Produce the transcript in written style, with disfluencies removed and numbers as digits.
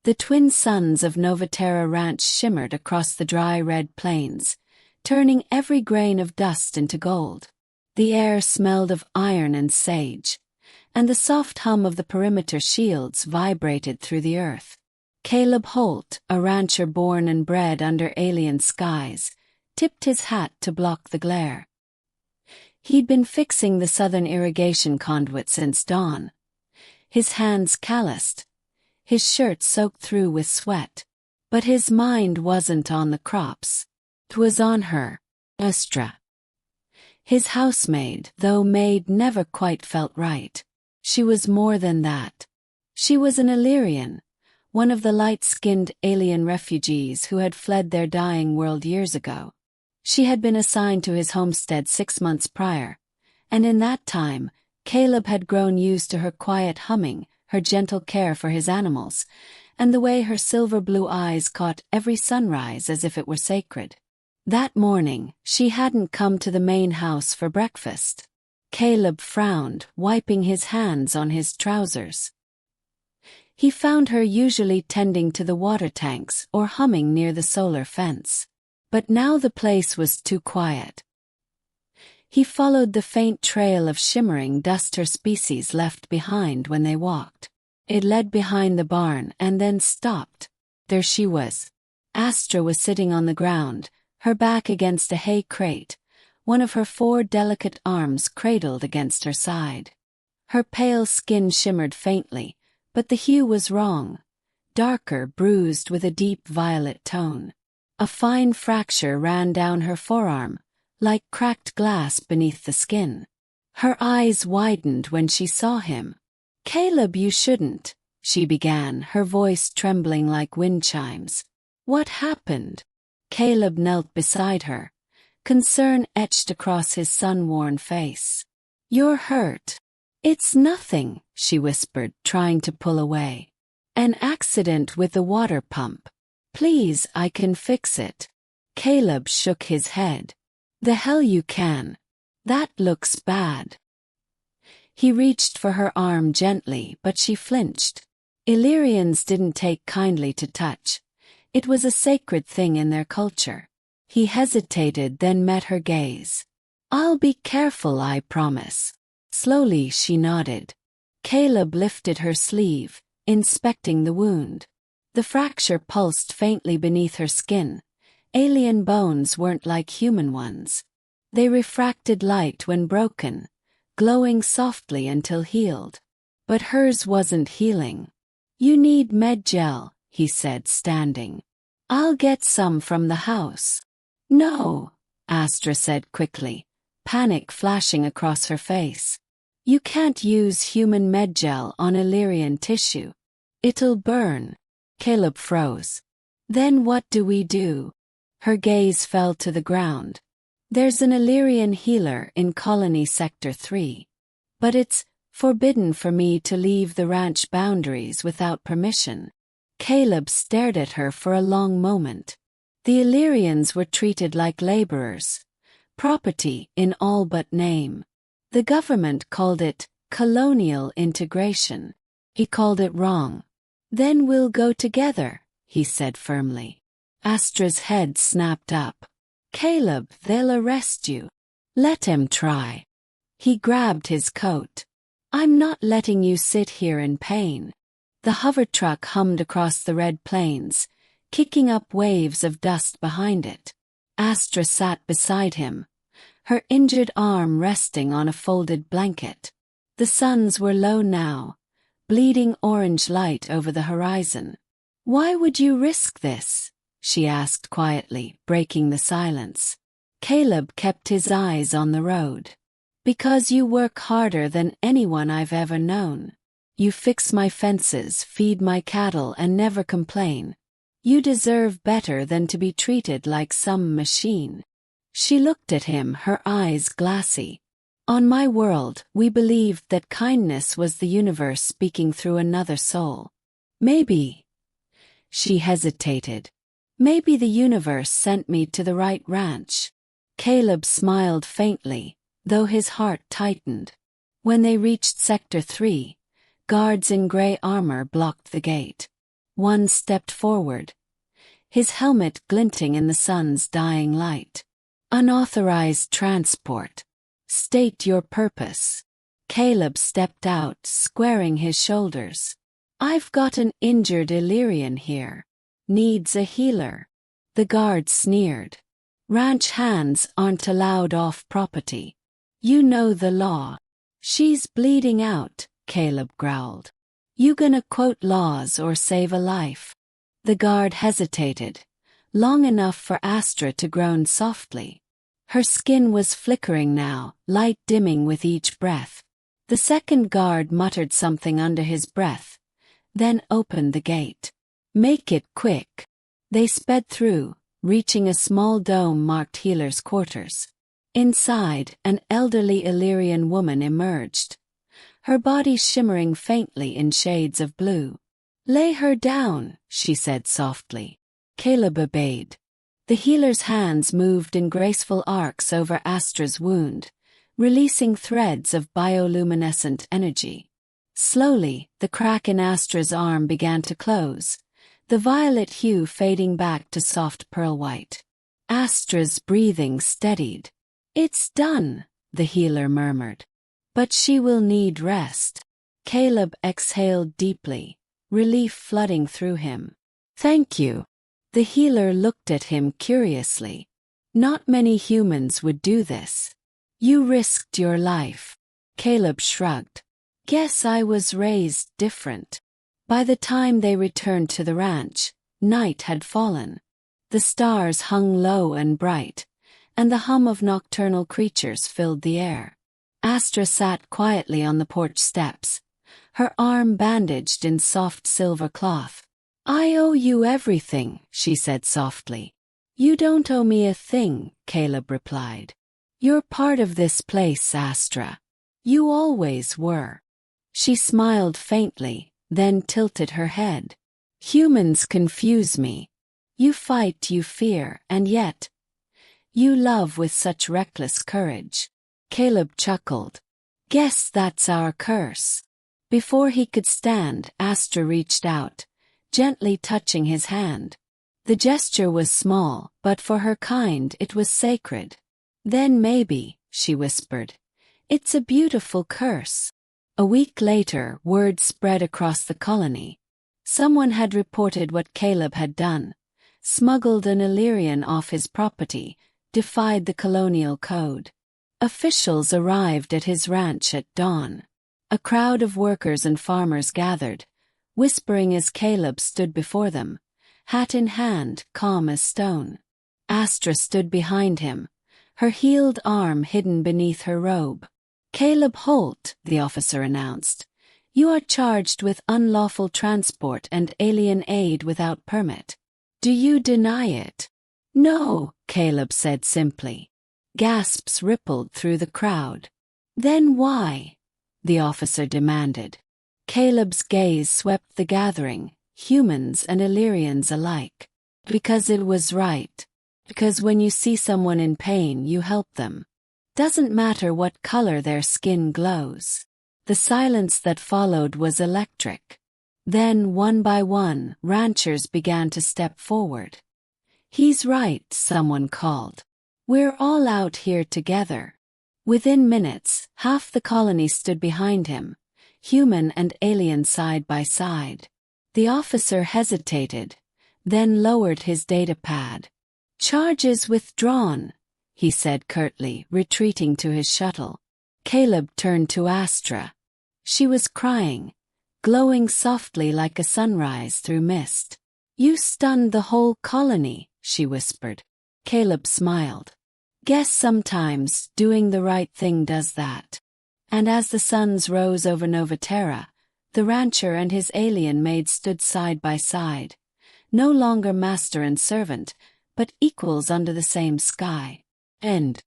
The twin suns of Novaterra Ranch shimmered across the dry red plains, turning every grain of dust into gold. The air smelled of iron and sage, and the soft hum of the perimeter shields vibrated through the earth. Caleb Holt, a rancher born and bred under alien skies, tipped his hat to block the glare. He'd been fixing the southern irrigation conduit since dawn. His hands calloused, his shirt soaked through with sweat. But his mind wasn't on the crops. It was on her, Astra. His housemaid, though Maid never quite felt right. She was more than that. She was an Illyrian, one of the light-skinned alien refugees who had fled their dying world years ago. She had been assigned to his homestead 6 months prior, and in that time, Caleb had grown used to her quiet humming, her gentle care for his animals, and the way her silver-blue eyes caught every sunrise as if it were sacred. That morning, she hadn't come to the main house for breakfast. Caleb frowned, wiping his hands on his trousers. He found her usually tending to the water tanks or humming near the solar fence. But now the place was too quiet. He followed the faint trail of shimmering dust her species left behind when they walked. It led behind the barn and then stopped. There she was. Astra was sitting on the ground, her back against a hay crate, one of her 4 delicate arms cradled against her side. Her pale skin shimmered faintly, but the hue was wrong, darker, bruised with a deep violet tone. A fine fracture ran down her forearm, like cracked glass beneath the skin. Her eyes widened when she saw him. "Caleb, you shouldn't," she began, her voice trembling like wind chimes. "What happened?" Caleb knelt beside her, concern etched across his sun-worn face. "You're hurt." "It's nothing," she whispered, trying to pull away. "An accident with the water pump. Please, I can fix it." Caleb shook his head. "The hell you can. That looks bad." He reached for her arm gently, but she flinched. Illyrians didn't take kindly to touch. It was a sacred thing in their culture. He hesitated, then met her gaze. "I'll be careful, I promise." Slowly she nodded. Caleb lifted her sleeve, inspecting the wound. The fracture pulsed faintly beneath her skin. Alien bones weren't like human ones. They refracted light when broken, glowing softly until healed. But hers wasn't healing. "You need med gel," he said, standing. "I'll get some from the house." "No," Astra said quickly, panic flashing across her face. "You can't use human med gel on Illyrian tissue. It'll burn." Caleb froze. "Then what do we do?" Her gaze fell to the ground. "There's an Illyrian healer in Colony Sector 3. But it's forbidden for me to leave the ranch boundaries without permission." Caleb stared at her for a long moment. The Illyrians were treated like laborers, property in all but name. The government called it colonial integration. He called it wrong. "Then we'll go together," he said firmly. Astra's head snapped up. "Caleb, they'll arrest you." "Let him try." He grabbed his coat. "I'm not letting you sit here in pain." The hover truck hummed across the red plains, kicking up waves of dust behind it. Astra sat beside him, her injured arm resting on a folded blanket. The suns were low now, bleeding orange light over the horizon. "Why would you risk this?" she asked quietly, breaking the silence. Caleb kept his eyes on the road. "Because you work harder than anyone I've ever known. You fix my fences, feed my cattle, and never complain. You deserve better than to be treated like some machine." She looked at him, her eyes glassy. "On my world, we believed that kindness was the universe speaking through another soul. Maybe." She hesitated. "Maybe the universe sent me to the right ranch." Caleb smiled faintly, though his heart tightened. When they reached Sector 3, guards in gray armor blocked the gate. One stepped forward, his helmet glinting in the sun's dying light. Unauthorized transport. State your purpose. Caleb stepped out, squaring his shoulders. I've got an injured Illyrian here. Needs a healer. The guard sneered. Ranch hands aren't allowed off property. You know the law. She's bleeding out, Caleb growled. You gonna quote laws or save a life? The guard hesitated, long enough for Astra to groan softly. Her skin was flickering now, light dimming with each breath. The second guard muttered something under his breath, then opened the gate. Make it quick. They sped through, reaching a small dome marked healer's quarters. Inside, an elderly Illyrian woman emerged, her body shimmering faintly in shades of blue. Lay her down, she said softly. Caleb obeyed. The healer's hands moved in graceful arcs over Astra's wound, releasing threads of bioluminescent energy. Slowly, the crack in Astra's arm began to close, the violet hue fading back to soft pearl white. Astra's breathing steadied. It's done, the healer murmured. But she will need rest. Caleb exhaled deeply, relief flooding through him. Thank you. The healer looked at him curiously. Not many humans would do this. You risked your life. Caleb shrugged. Guess I was raised different. By the time they returned to the ranch, night had fallen. The stars hung low and bright, and the hum of nocturnal creatures filled the air. Astra sat quietly on the porch steps, her arm bandaged in soft silver cloth. I owe you everything, she said softly. You don't owe me a thing, Caleb replied. You're part of this place, Astra. You always were. She smiled faintly, then tilted her head. Humans confuse me. You fight, you fear, and yet, you love with such reckless courage. Caleb chuckled. Guess that's our curse. Before he could stand, Astra reached out, gently touching his hand. The gesture was small, but for her kind it was sacred. Then maybe, she whispered, it's a beautiful curse. A week later, word spread across the colony. Someone had reported what Caleb had done, smuggled an Illyrian off his property, defied the colonial code. Officials arrived at his ranch at dawn. A crowd of workers and farmers gathered, whispering as Caleb stood before them, hat in hand, calm as stone. Astra stood behind him, her healed arm hidden beneath her robe. Caleb Holt, the officer announced, you are charged with unlawful transport and alien aid without permit. Do you deny it? No, Caleb said simply. Gasps rippled through the crowd. Then why? The officer demanded. Caleb's gaze swept the gathering, humans and Illyrians alike. Because it was right. Because when you see someone in pain, you help them. Doesn't matter what color their skin glows. The silence that followed was electric. Then, one by one, ranchers began to step forward. He's right, someone called. We're all out here together. Within minutes, half the colony stood behind him, human and alien side by side. The officer hesitated, then lowered his data pad. Charges withdrawn, he said curtly, retreating to his shuttle. Caleb turned to Astra. She was crying, glowing softly like a sunrise through mist. You stunned the whole colony, she whispered. Caleb smiled. Guess sometimes doing the right thing does that. And as the suns rose over Novaterra, the rancher and his alien maid stood side by side, no longer master and servant, but equals under the same sky. End.